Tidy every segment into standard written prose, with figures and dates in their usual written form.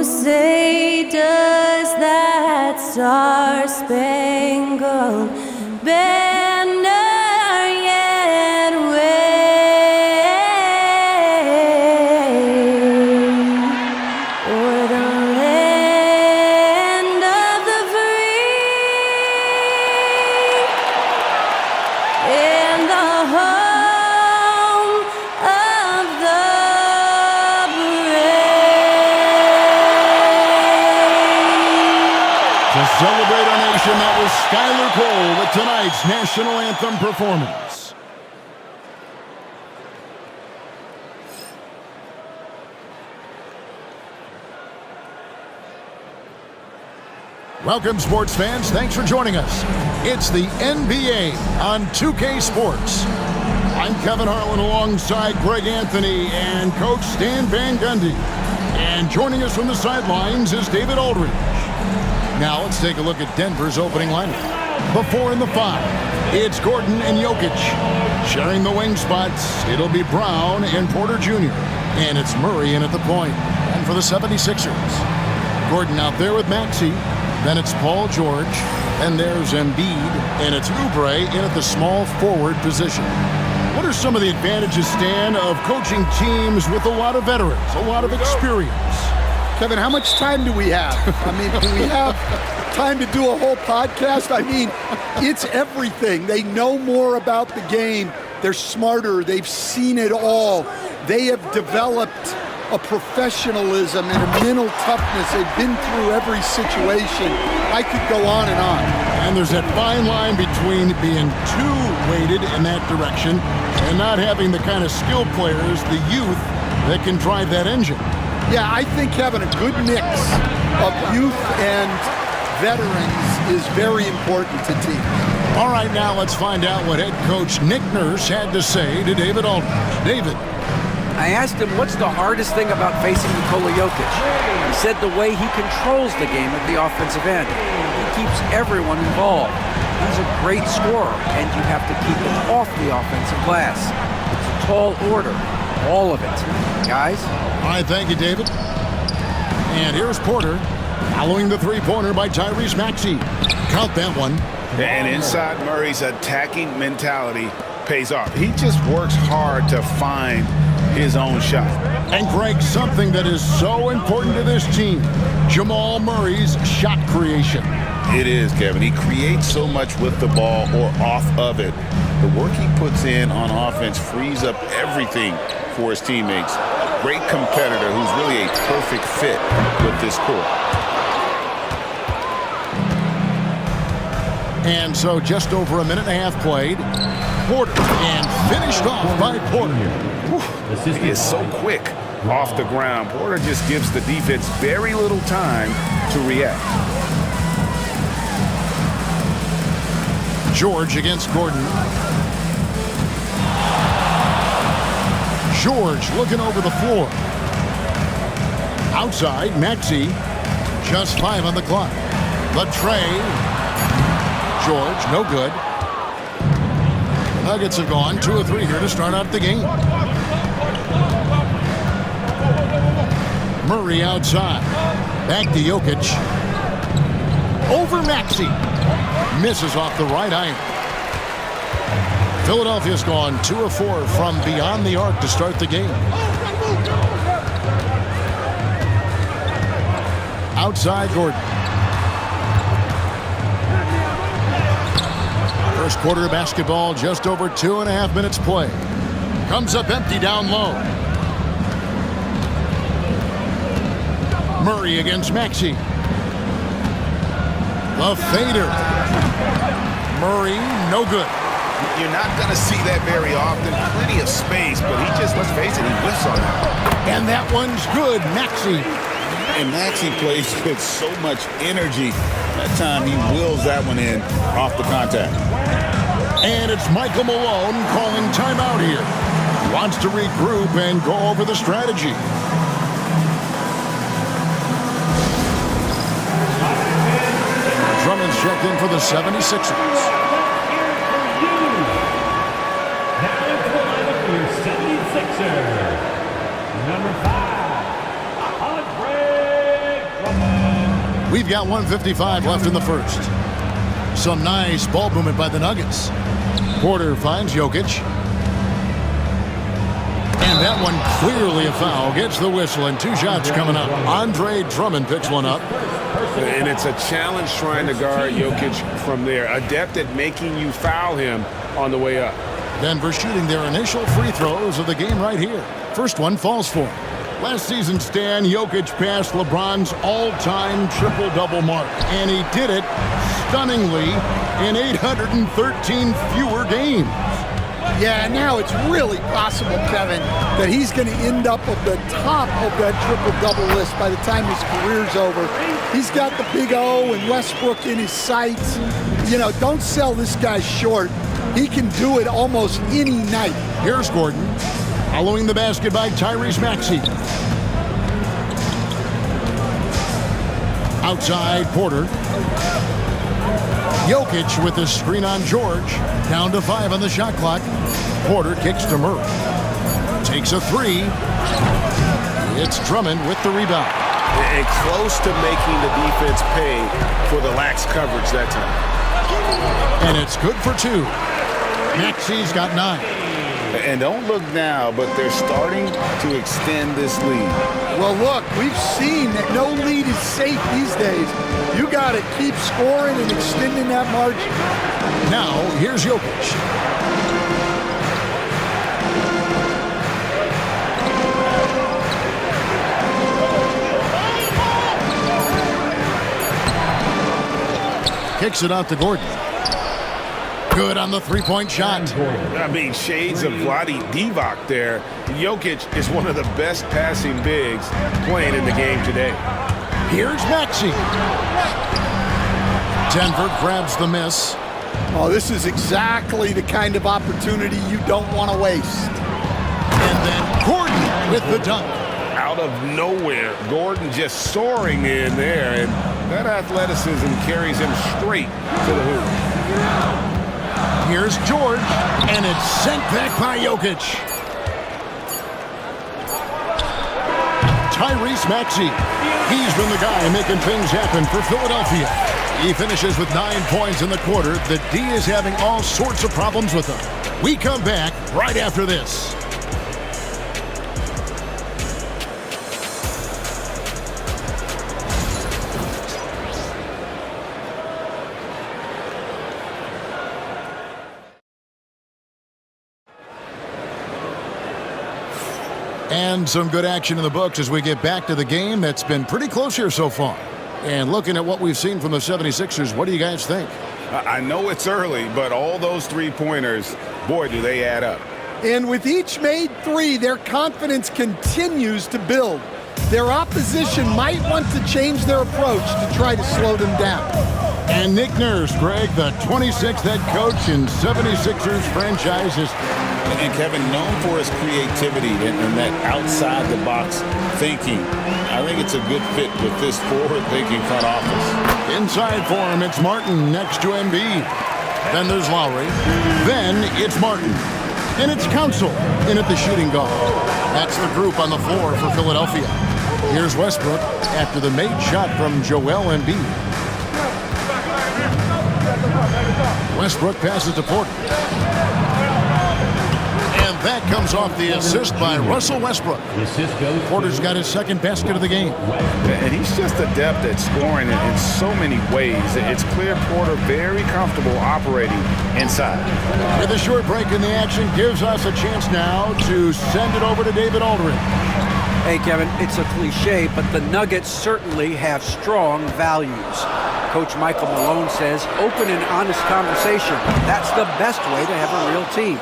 say, does that star-spangled banner yet wave o'er the land of the free and the home of the To celebrate our nation, that was Skylar Cole with tonight's national anthem performance. Welcome, sports fans. Thanks for joining us. It's the NBA on 2K Sports. I'm Kevin Harlan alongside Greg Anthony and Coach Stan Van Gundy. And joining us from the sidelines is David Aldridge. Now let's take a look at Denver's opening lineup. Before in the 5, it's Gordon and Jokic. Sharing the wing spots, it'll be Brown and Porter Jr. And it's Murray in at the point. And for the 76ers, Gordon out there with Maxey. Then it's Paul George. And there's Embiid. And it's Oubre in at the small forward position. What are some of the advantages, Stan, of coaching teams with a lot of veterans, a lot of experience? Kevin, how much time do we have? I mean, do we have time to do a whole podcast? I mean, it's everything. They know more about the game. They're smarter. They've seen it all. They have developed a professionalism and a mental toughness. They've been through every situation. I could go on and on. And there's that fine line between being too weighted in that direction and not having the kind of skilled players, the youth, that can drive that engine. Yeah, I think having a good mix of youth and veterans is very important to teams. All right, now let's find out what head coach Nick Nurse had to say to David Aldridge. David. I asked him what's the hardest thing about facing Nikola Jokic. He said the way he controls the game at the offensive end. He keeps everyone involved. He's a great scorer, and you have to keep him off the offensive glass. It's a tall order. All of it. Guys? All right, thank you, David. And here's Porter, following the three-pointer by Tyrese Maxey. Count that one. And inside Murray's attacking mentality pays off. He just works hard to find his own shot. And Greg, something that is so important to this team, Jamal Murray's shot creation. It is, Kevin. He creates so much with the ball or off of it. The work he puts in on offense frees up everything for his teammates. Great competitor who's really a perfect fit with this core. And so just over a minute and a half played. Porter, and finished off by Porter. He is so quick off the ground. Porter just gives the defense very little time to react. George against Gordon. George looking over the floor. Outside, Maxey. Just 5 on the clock. The tray. George, no good. Nuggets have gone 2 of 3 here to start out the game. Murray outside. Back to Jokic. Over Maxey. Misses off the right iron. Philadelphia's gone 2 of 4 from beyond the arc to start the game. Outside Gordon. First quarter of basketball, just over 2.5 minutes play. Comes up empty down low. Murray against Maxey. The fader. Murray, no good. You're not going to see that very often. Plenty of space, but he just, let's face it, he whiffs on that. And that one's good, Maxey. And Maxey plays with so much energy. That time he wills that one in off the contact. And it's Michael Malone calling timeout here. Wants to regroup and go over the strategy. Drummond's checked in for the 76ers. Number 5, Andre We've got 1:55 left in the first. Some nice ball movement by the Nuggets. Porter finds Jokic. And that one clearly a foul. Gets the whistle and 2 shots coming up. Andre Drummond picks one up. And it's a challenge trying to guard Jokic from there. Adept at making you foul him on the way up. Denver shooting their initial free throws of the game right here. First one falls for him. Last season, Stan, Jokic passed LeBron's all-time triple-double mark. And he did it stunningly in 813 fewer games. Yeah, now it's really possible, Kevin, that he's going to end up at the top of that triple-double list by the time his career's over. He's got the big O and Westbrook in his sights. You know, don't sell this guy short. He can do it almost any night. Here's Gordon. Following the basket by Tyrese Maxey. Outside, Porter. Jokic with the screen on George. Down to 5 on the shot clock. Porter kicks to Murray. Takes a 3. It's Drummond with the rebound. And close to making the defense pay for the lax coverage that time. And it's good for 2. Maxey's got 9. And don't look now, but they're starting to extend this lead. Well, look, we've seen that no lead is safe these days. You got to keep scoring and extending that margin. Now, here's Jokic. Kicks it out to Gordon. Good on the three-point shot. I mean, shades of Vlade Divac there. Jokic is one of the best passing bigs playing in the game today. Here's Maxey. Denver grabs the miss. Oh, this is exactly the kind of opportunity you don't want to waste. And then Gordon with the dunk. Out of nowhere, Gordon just soaring in there, and that athleticism carries him straight to the hoop. Here's George, and it's sent back by Jokic. Tyrese Maxey. He's been the guy making things happen for Philadelphia. He finishes with 9 points in the quarter. The D is having all sorts of problems with him. We come back right after this. And some good action in the books as we get back to the game that's been pretty close here so far. And looking at what we've seen from the 76ers, what do you guys think? I know it's early, but all those three-pointers, boy, do they add up. And with each made 3, their confidence continues to build. Their opposition might want to change their approach to try to slow them down. And Nick Nurse, Greg, the 26th head coach in 76ers franchise history. And Kevin, known for his creativity and that outside-the-box thinking, I think it's a good fit with this forward-thinking front office. Inside for him, it's Martin next to Embiid. Then there's Lowry. Then it's Martin. And it's Council in at the shooting guard. That's the group on the floor for Philadelphia. Here's Westbrook after the made shot from Joel Embiid. Westbrook passes to Porter. And that comes off the assist by Russell Westbrook. Porter's got his second basket of the game. And he's just adept at scoring in so many ways. It's clear Porter very comfortable operating inside. With a short break in the action, gives us a chance now to send it over to David Aldridge. Hey, Kevin, it's a cliche, but the Nuggets certainly have strong values. Coach Michael Malone says open and honest conversation. That's the best way to have a real team.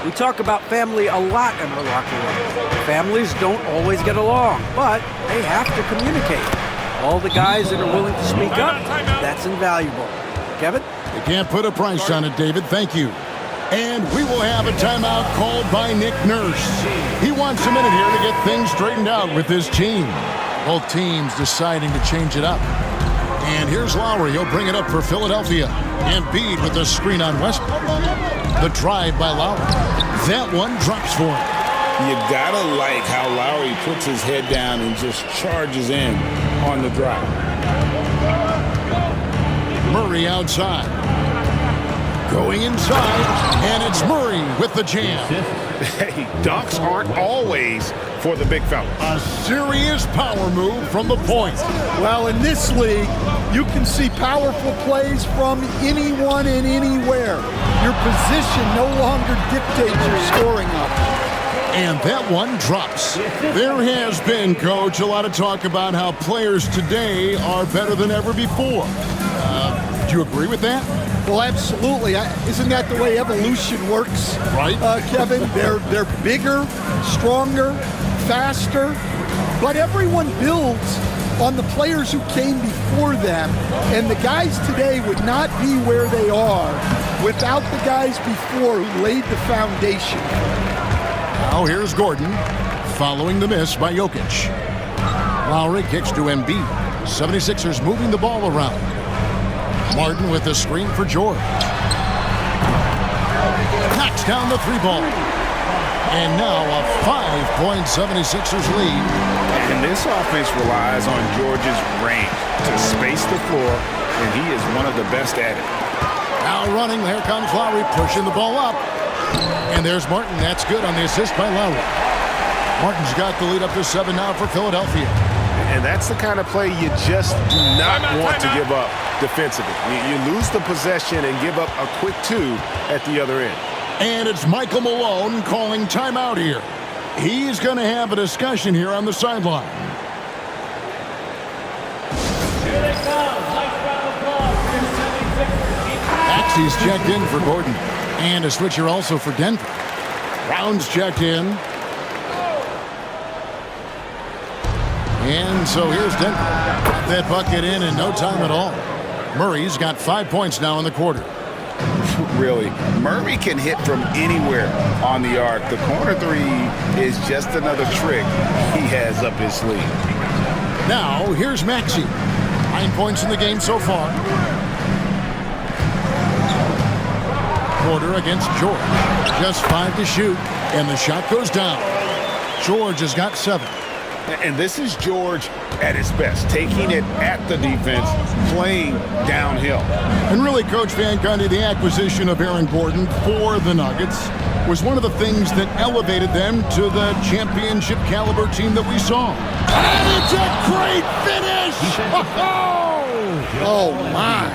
We talk about family a lot in our locker room. Families don't always get along, but they have to communicate. All the guys that are willing to speak up, that's invaluable. Kevin? You can't put a price on it, David. Thank you. And we will have a timeout called by Nick Nurse. He wants a minute here to get things straightened out with his team. Both teams deciding to change it up. And here's Lowry. He'll bring it up for Philadelphia. Embiid with the screen on Westbrook. The drive by Lowry. That one drops for him. You gotta like how Lowry puts his head down and just charges in on the drive. Murray outside. Going inside, and it's Murray with the jam. Hey, dunks aren't always for the big fella. A serious power move from the point. Well, in this league, you can see powerful plays from anyone and anywhere. Your position no longer dictates your scoring up. And that one drops. There has been, Coach, a lot of talk about how players today are better than ever before. Do you agree with that? Well, absolutely. Isn't that the way evolution works? Right. Kevin, they're bigger, stronger, faster, but everyone builds on the players who came before them, and the guys today would not be where they are without the guys before who laid the foundation. Now here's Gordon, following the miss by Jokic. Lowry kicks to Embiid. 76ers moving the ball around. Martin with the screen for George. Knocks down the three ball. And now a 5-point 76ers lead. And this offense relies on George's range to space the floor, and he is one of the best at it. Now running, here comes Lowry pushing the ball up. And there's Martin. That's good on the assist by Lowry. Martin's got the lead up to 7 now for Philadelphia. And that's the kind of play you just do not want to give up defensively. You lose the possession and give up a quick 2 at the other end. And it's Michael Malone calling timeout here. He's going to have a discussion here on the sideline. Maxey's checked in for Gordon. And a switcher also for Denver. Brown's checked in. And so here's Denver. Got that bucket in no time at all. Murray's got 5 points now in the quarter. Really, Murray can hit from anywhere on the arc. The corner three is just another trick he has up his sleeve. Now, here's Maxey. 9 points in the game so far. Porter against George. Just 5 to shoot, and the shot goes down. George has got 7. And this is George at his best, taking it at the defense, playing downhill. And really, Coach Van Gundy, the acquisition of Aaron Gordon for the Nuggets was one of the things that elevated them to the championship caliber team that we saw. And it's a great finish! Oh my!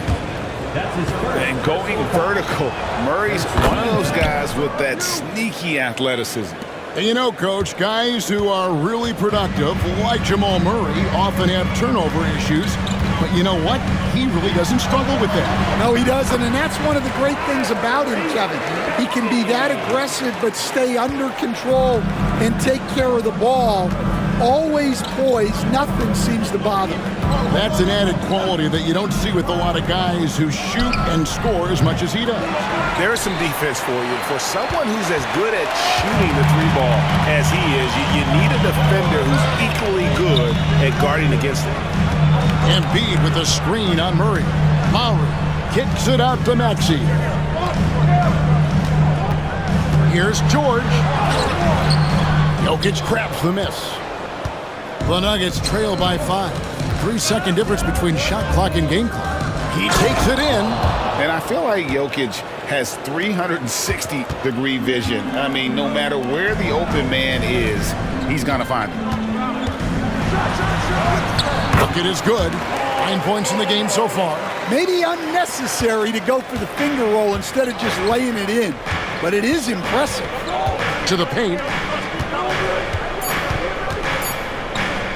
And going vertical, Murray's one of those guys with that sneaky athleticism. And you know, Coach, guys who are really productive, like Jamal Murray, often have turnover issues. But you know what? He really doesn't struggle with that. No, he doesn't, and that's one of the great things about him, Kevin. He can be that aggressive but stay under control and take care of the ball. Always poised, nothing seems to bother him. That's an added quality that you don't see with a lot of guys who shoot and score as much as he does. There's some defense for you. For someone who's as good at shooting the three ball as he is, you need a defender who's equally good at guarding against it. Embiid with a screen on Murray. Lowry kicks it out to Maxey. Here's George. Jokic craps the miss. The Nuggets trail by 5. 3-second difference between shot clock and game clock. He takes it in. And I feel like Jokic has 360-degree vision. I mean, no matter where the open man is, he's going to find him. Bucket is good. 9 points in the game so far. Maybe unnecessary to go for the finger roll instead of just laying it in, but it is impressive. To the paint.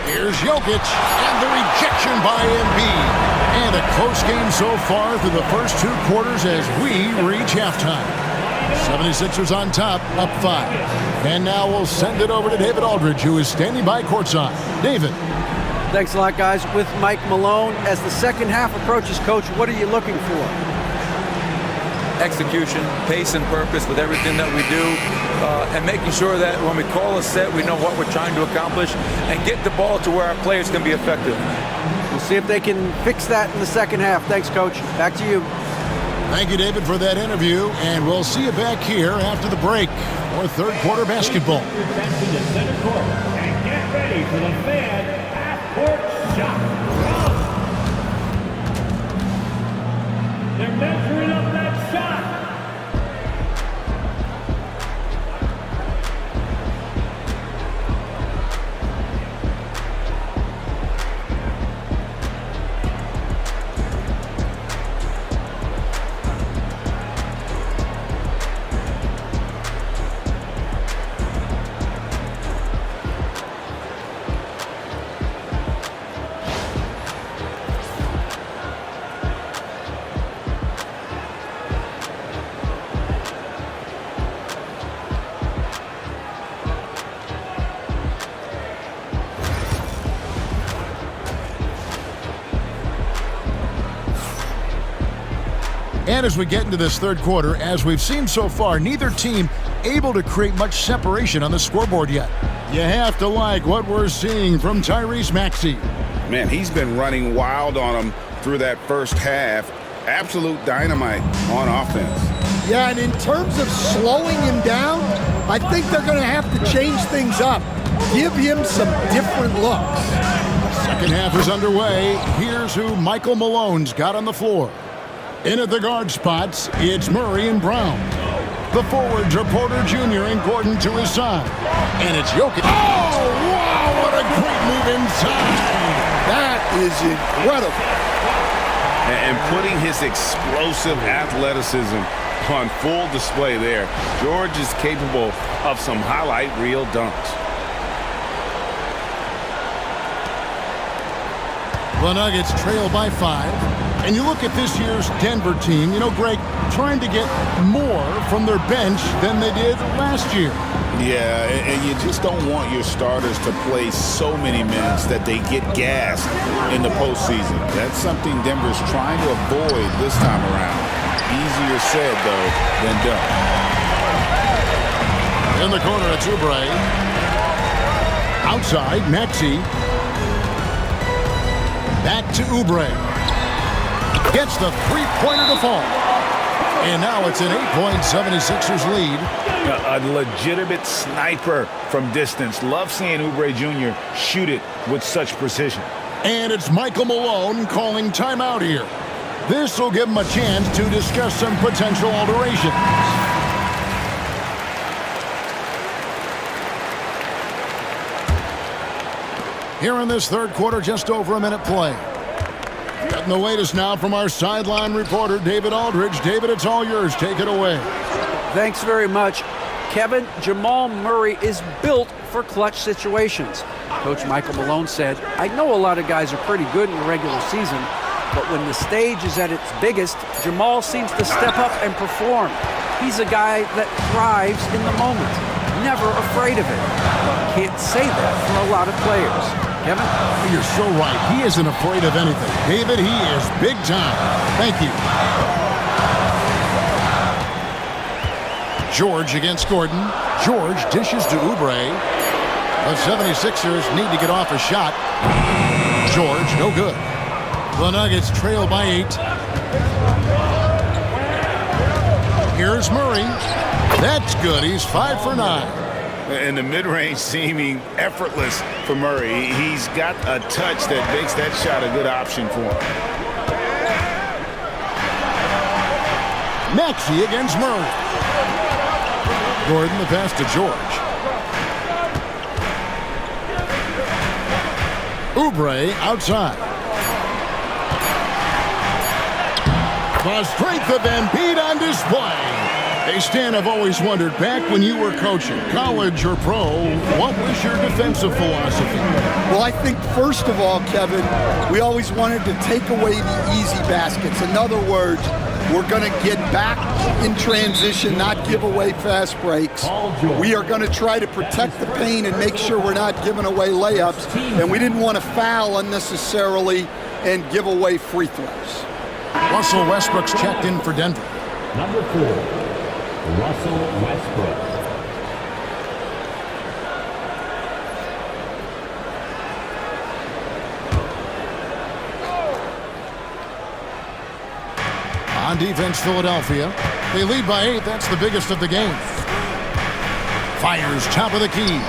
Here's Jokic, and the rejection by Embiid. And a close game so far through the first 2 quarters as we reach halftime. 76ers on top, up 5. And now we'll send it over to David Aldridge, who is standing by courtside. David. Thanks a lot, guys. With Mike Malone, as the second half approaches, Coach, what are you looking for? Execution, pace and purpose with everything that we do, and making sure that when we call a set, we know what we're trying to accomplish and get the ball to where our players can be effective. We'll see if they can fix that in the second half. Thanks, Coach. Back to you. Thank you, David, for that interview, and we'll see you back here after the break for third quarter basketball. Back to the center court and get ready for the Fan half-court shot. And as we get into this third quarter, as we've seen so far, neither team able to create much separation on the scoreboard yet. You have to like what we're seeing from Tyrese Maxey. Man, he's been running wild on him through that first half. Absolute dynamite on offense. Yeah, and in terms of slowing him down, I think they're going to have to change things up. Give him some different looks. Second half is underway. Here's who Michael Malone's got on the floor. In at the guard spots, it's Murray and Brown. The forwards are Porter Jr. and Gordon to his side. And it's Jokic. Oh, wow, what a great move inside. That is incredible. And putting his explosive athleticism on full display there. George is capable of some highlight reel dunks. The Nuggets trail by 5. And you look at this year's Denver team, you know, Greg, trying to get more from their bench than they did last year. Yeah, and you just don't want your starters to play so many minutes that they get gassed in the postseason. That's something Denver's trying to avoid this time around. Easier said, though, than done. In the corner, it's Oubre. Outside, Maxey. Back to Oubre. Gets the three-pointer to fall. And now it's an 8-point 76ers lead. A legitimate sniper from distance. Love seeing Oubre Jr. shoot it with such precision. And it's Michael Malone calling timeout here. This will give him a chance to discuss some potential alterations. Here in this third quarter, just over a minute play. Getting the latest now from our sideline reporter, David Aldridge. David, it's all yours. Take it away. Thanks very much. Kevin, Jamal Murray is built for clutch situations. Coach Michael Malone said, I know a lot of guys are pretty good in the regular season, but when the stage is at its biggest, Jamal seems to step up and perform. He's a guy that thrives in the moment, never afraid of it. Can't say that for a lot of players. Kevin? You're so right. He isn't afraid of anything. David, he is big time. Thank you. George against Gordon. George dishes to Oubre. The 76ers need to get off a shot. George, no good. The Nuggets trail by 8. Here's Murray. That's good. He's 5 for 9. And the mid-range seeming effortless for Murray. He's got a touch that makes that shot a good option for him. Maxey against Murray. Gordon the pass to George. Oubre outside. The strength of Embiid on display. Hey, Stan, I've always wondered, back when you were coaching, college or pro, what was your defensive philosophy? Well, I think first of all, Kevin, we always wanted to take away the easy baskets. In other words, we're going to get back in transition, not give away fast breaks. We are going to try to protect the paint and make sure we're not giving away layups. And we didn't want to foul unnecessarily and give away free throws. Russell Westbrook's checked in for Denver. Number 4, Russell Westbrook. On defense, Philadelphia. They lead by 8. That's the biggest of the game. Fires top of the key.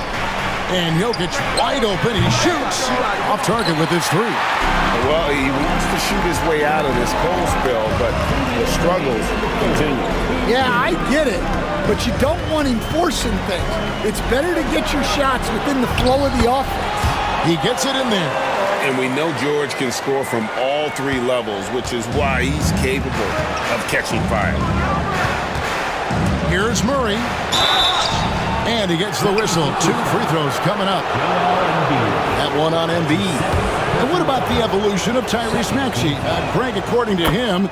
And Jokic wide open. He shoots off target with his 3. Well, he wants to shoot his way out of this cold spell, but the struggles continue. Yeah, I get it, but you don't want him forcing things. It's better to get your shots within the flow of the offense. He gets it in there. And we know George can score from all 3 levels, which is why he's capable of catching fire. Here's Murray. And he gets the whistle. 2 free throws coming up. That one on Embiid. And what about the evolution of Tyrese Maxey? Greg, according to him,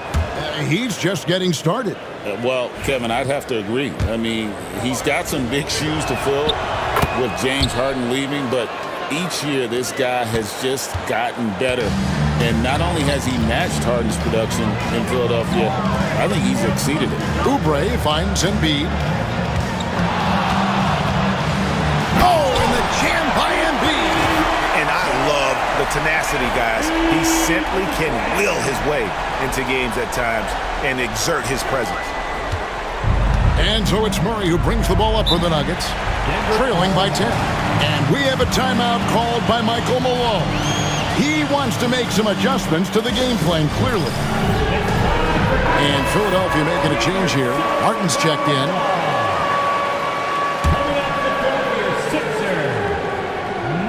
he's just getting started. Well, Kevin, I'd have to agree. I mean, he's got some big shoes to fill with James Harden leaving, but Each year, this guy has just gotten better. And not only has he matched Harden's production in Philadelphia, I think he's exceeded it. Oubre finds Embiid. Oh, and the jam by Embiid. And I love the tenacity, guys. He simply can will his way into games at times and exert his presence. And so it's Murray who brings the ball up for the Nuggets, trailing by 10. And we have a timeout called by Michael Malone. He wants to make some adjustments to the game plan, clearly. And Philadelphia making a change here. Martin's checked in. Coming out to the court for your Sixer,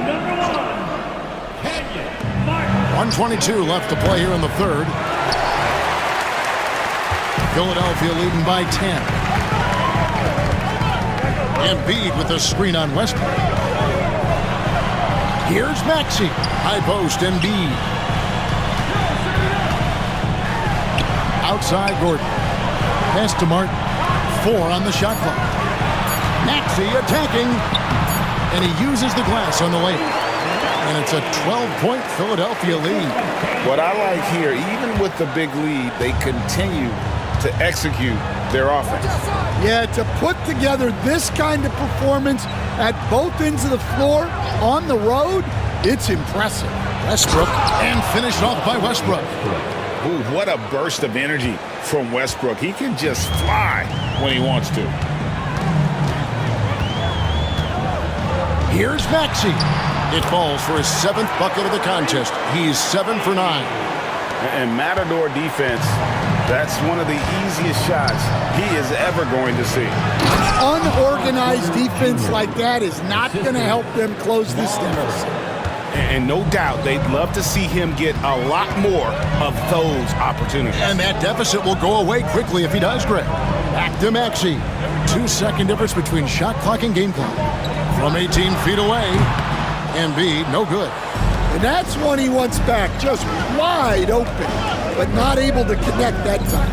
number 1, Kenyon Martin. 1:22 left to play here in the third. Philadelphia leading by 10. Embiid with the screen on Westbrook. Here's Maxey. High post, Embiid. Outside, Gordon. Pass to Martin. 4 on the shot clock. Maxey attacking. And he uses the glass on the lane. And it's a 12-point Philadelphia lead. What I like here, even with the big lead, they continue to execute their offense. Yeah, to put together this kind of performance at both ends of the floor on the road, it's impressive. Westbrook, and finished off by Westbrook. Ooh, what a burst of energy from Westbrook. He can just fly when he wants to. Here's Maxey. It falls for his 7th bucket of the contest. He's 7 for 9. And Matador defense, that's one of the easiest shots he is ever going to see. Unorganized defense like that is not going to help them close this deficit. And no doubt they'd love to see him get a lot more of those opportunities. And that deficit will go away quickly if he does, Greg. Back to Maxey. 2-second difference between shot clock and game clock. From 18 feet away, Embiid, no good. And that's one he wants back, just wide open, but not able to connect that time.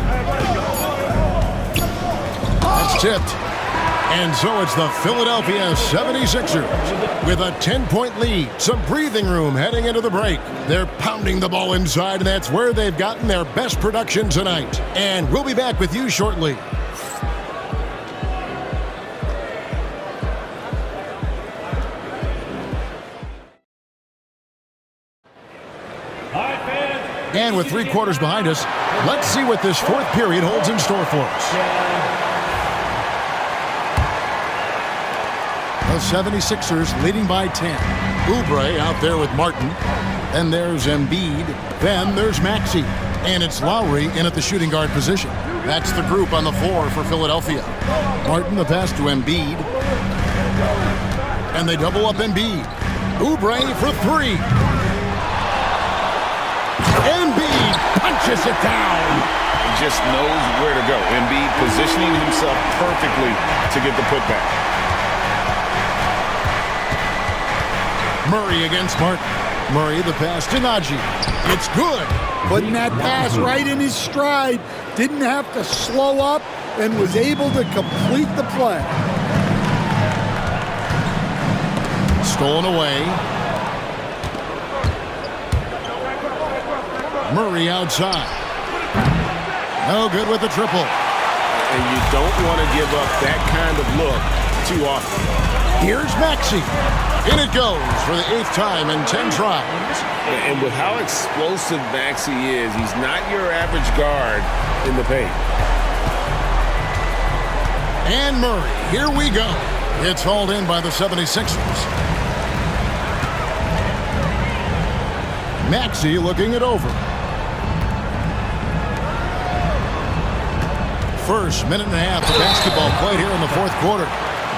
That's tipped. And so it's the Philadelphia 76ers with a 10-point lead. Some breathing room heading into the break. They're pounding the ball inside, and that's where they've gotten their best production tonight. And we'll be back with you shortly. And with 3 quarters behind us, let's see what this 4th period holds in store for us. The 76ers leading by 10. Oubre out there with Martin. Then there's Embiid. Then there's Maxey. And it's Lowry in at the shooting guard position. That's the group on the floor for Philadelphia. Martin the pass to Embiid. And they double up Embiid. Oubre for 3. Embiid punches it down. He just knows where to go. Embiid positioning himself perfectly to get the putback. Murray against Martin. Murray the pass to Najee. It's good. Putting that pass right in his stride. Didn't have to slow up and was able to complete the play. Stolen away. Murray outside. No good with the triple. And you don't want to give up that kind of look too often. Here's Maxey. In it goes for the 8th time in 10 tries. And with how explosive Maxey is, he's not your average guard in the paint. And Murray, here we go. It's hauled in by the 76ers. Maxey looking it over. First minute and a half of basketball played here in the 4th quarter.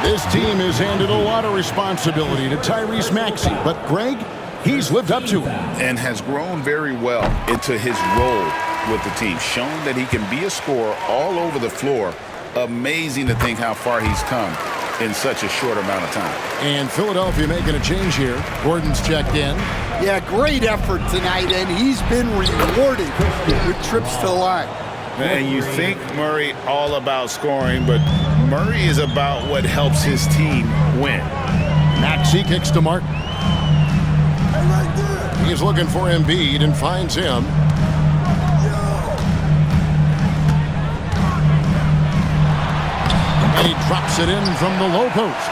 This team has handed a lot of responsibility to Tyrese Maxey, but Greg, he's lived up to it. And has grown very well into his role with the team. Shown that he can be a scorer all over the floor. Amazing to think how far he's come in such a short amount of time. And Philadelphia making a change here. Gordon's checked in. Yeah, great effort tonight, and he's been rewarded with trips to the line. And you think Murray all about scoring, but Murray is about what helps his team win. Maxey kicks to Martin. He's looking for Embiid and finds him. And he drops it in from the low post.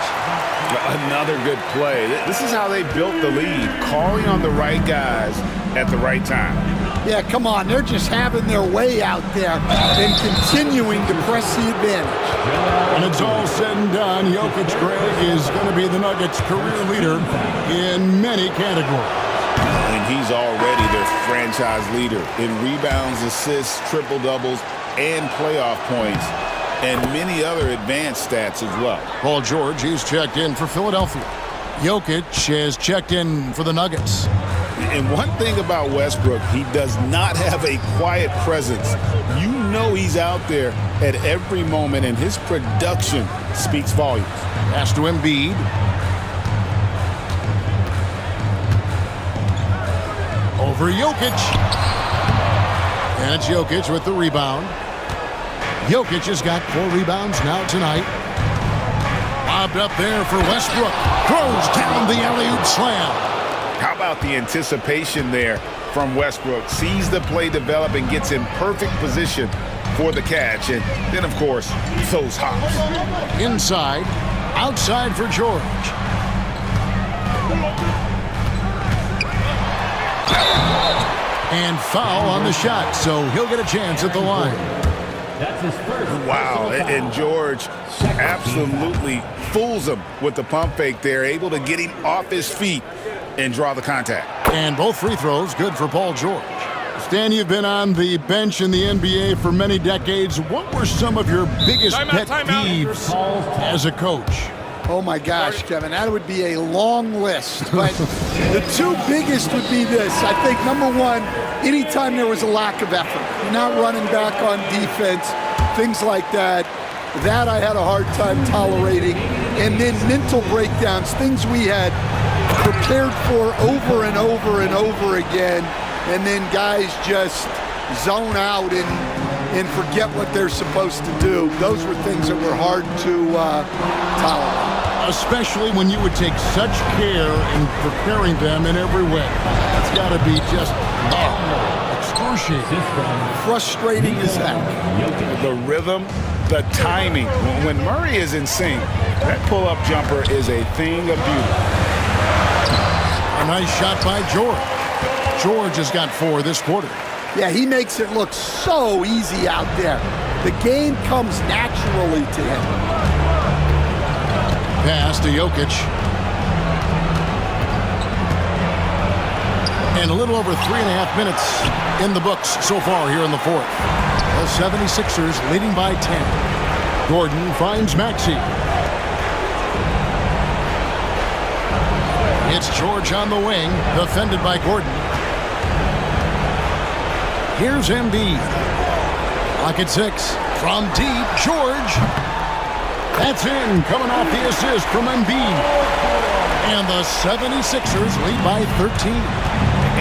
Another good play. This is how they built the lead, calling on the right guys at the right time. Yeah, come on. They're just having their way out there and continuing to press the advantage. When it's all said and done, Jokic, Greg, is going to be the Nuggets' career leader in many categories. And he's already their franchise leader in rebounds, assists, triple-doubles, and playoff points, and many other advanced stats as well. Paul George, he's checked in for Philadelphia. Jokic has checked in for the Nuggets. And one thing about Westbrook, he does not have a quiet presence. You know he's out there at every moment, and his production speaks volumes. Pass to Embiid. Over Jokic. And it's Jokic with the rebound. Jokic has got 4 rebounds now tonight. Lobbed up there for Westbrook. Throws down the alley-oop slam. How about the anticipation there from Westbrook? Sees the play develop and gets in perfect position for the catch. And then, of course, those hops. Inside, outside for George. And foul on the shot, so he'll get a chance at the line. That's his first. Wow, and George absolutely fools him with the pump fake there, able to get him off his feet and draw the contact. And both free throws good for Paul George. Stan, you've been on the bench in the NBA for many decades. What were some of your biggest pet peeves as a coach? Oh my gosh, Kevin, that would be a long list. But the 2 biggest would be this. I think number 1, anytime there was a lack of effort, you're not running back on defense, things like that. That I had a hard time tolerating. And then mental breakdowns, things we had prepared for over and over and over again. And then guys just zone out and forget what they're supposed to do. Those were things that were hard to tolerate. Especially when you would take such care in preparing them in every way. It's got to be just excruciating. Frustrating as heck. The rhythm, the timing. When Murray is in sync, that pull-up jumper is a thing of beauty. A nice shot by George. George has got 4 this quarter. Yeah, he makes it look so easy out there. The game comes naturally to him. Pass to Jokic. And a little over 3.5 minutes in the books so far here in the 4th. The 76ers leading by 10. Gordon finds Maxey. It's George on the wing, defended by Gordon. Here's Embiid. Clock at 6. From deep, George. That's in, coming off the assist from Embiid. And the 76ers lead by 13.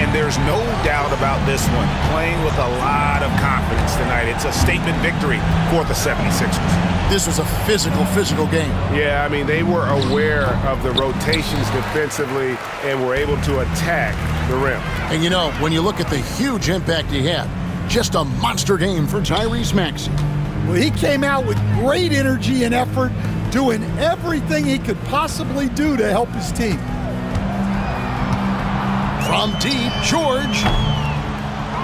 And there's no doubt about this one. Playing with a lot of confidence tonight. It's a statement victory for the 76ers. This was a physical game. Yeah, I mean, they were aware of the rotations defensively and were able to attack the rim. And you know, when you look at the huge impact he had, just a monster game for Tyrese Maxey. Well, he came out with great energy and effort, doing everything he could possibly do to help his team. From deep, George.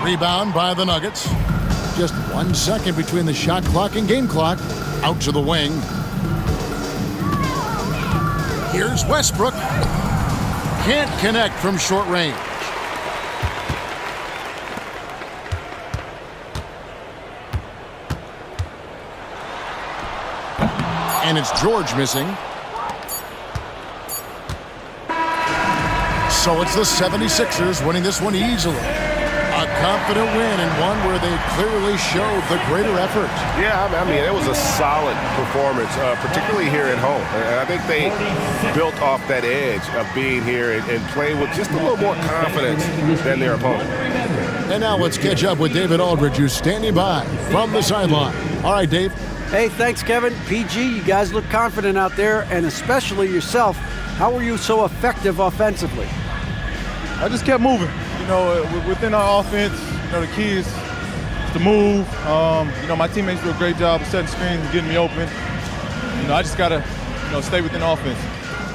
Rebound by the Nuggets. Just 1 second between the shot clock and game clock. Out to the wing. Here's Westbrook. Can't connect from short range. And it's George missing. So it's the 76ers winning this one easily. A confident win and one where they clearly showed the greater effort. Yeah, I mean, it was a solid performance, particularly here at home. And I think they built off that edge of being here and playing with just a little more confidence than their opponent. And now let's catch up with David Aldridge, who's standing by from the sideline. All right, Dave. Hey, thanks, Kevin. PG, you guys look confident out there, and especially yourself. How were you so effective offensively? I just kept moving. within our offense, the key is to move. My teammates do a great job of setting screens and getting me open. I just got to, stay within the offense.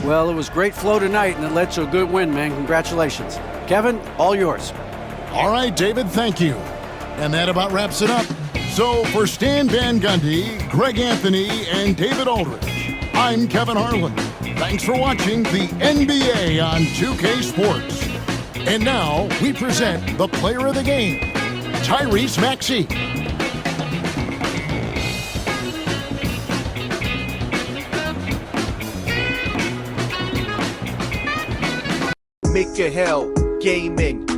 Well, it was great flow tonight, and it led to a good win, man. Congratulations. Kevin, all yours. All right, David, thank you. And that about wraps it up. So for Stan Van Gundy, Greg Anthony, and David Aldridge, I'm Kevin Harlan. Thanks for watching the NBA on 2K Sports. And now we present the player of the game, Tyrese Maxey. Make your hell gaming.